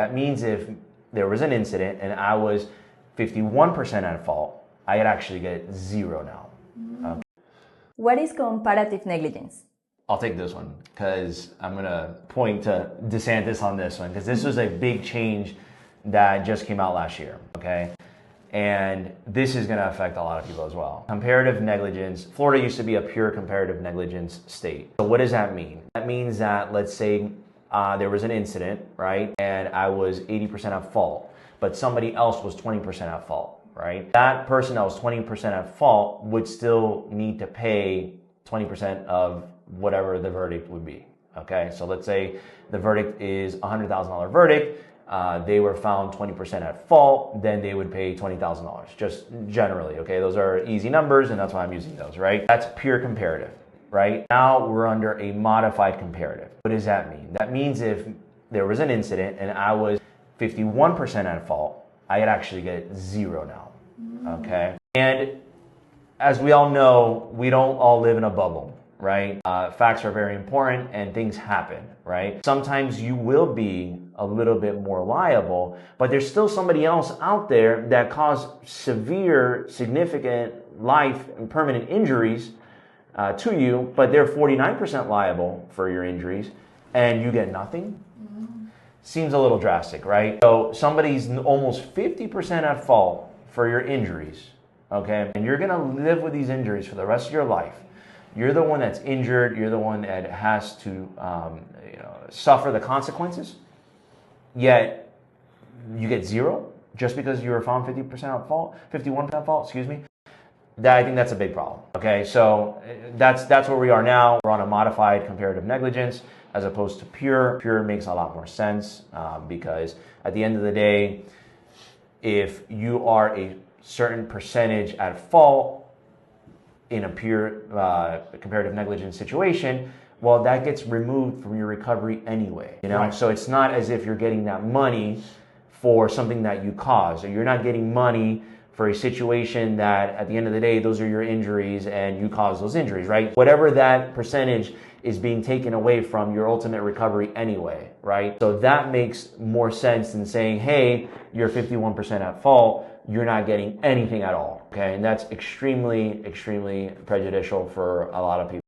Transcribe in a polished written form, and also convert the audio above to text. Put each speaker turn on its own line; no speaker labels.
That means if there was an incident and I was 51% at fault, I'd actually get 0 now. Okay.
What is comparative negligence?
I'll take this one because I'm going to point to DeSantis on this one because this was a big change that just came out last year, okay? And this is going to affect a lot of people as well. Comparative negligence, Florida used to be a pure comparative negligence state. So what does that mean? That means that, let's say there was an incident, right? And I was 80% at fault, but somebody else was 20% at fault, right? That person that was 20% at fault would still need to pay 20% of whatever the verdict would be, okay? So let's say the verdict is $100,000 verdict. They were found 20% at fault, then they would pay $20,000, just generally, okay? Those are easy numbers, and that's why I'm using those, right? That's pure comparative, right? Now we're under a modified comparative. What does that mean? That means if there was an incident and I was 51% at fault, I'd actually get 0 now, okay? And as we all know, we don't all live in a bubble, right? Facts are very important and things happen, right? Sometimes you will be a little bit more liable, but there's still somebody else out there that caused severe, significant life and permanent injuries to you, but they're 49% liable for your injuries and you get nothing. Seems a little drastic, right? So somebody's almost 50% at fault for your injuries, okay? And you're gonna live with these injuries for the rest of your life. You're the one that's injured. You're the one that has to suffer the consequences. Yet you get 0 just because you were found 50% at fault, 51% at fault. Excuse me. I think that's a big problem. Okay, so that's where we are now. We're on a modified comparative negligence as opposed to pure. Pure makes a lot more sense because at the end of the day, if you are a certain percentage at fault in a pure comparative negligence situation, well, that gets removed from your recovery anyway, you know? Right. So it's not as if you're getting that money for something that you caused, or you're not getting money for a situation that at the end of the day, those are your injuries and you caused those injuries, right? Whatever that percentage is being taken away from your ultimate recovery anyway, right? So that makes more sense than saying, hey, you're 51% at fault, you're not getting anything at all, okay? And that's extremely, extremely prejudicial for a lot of people.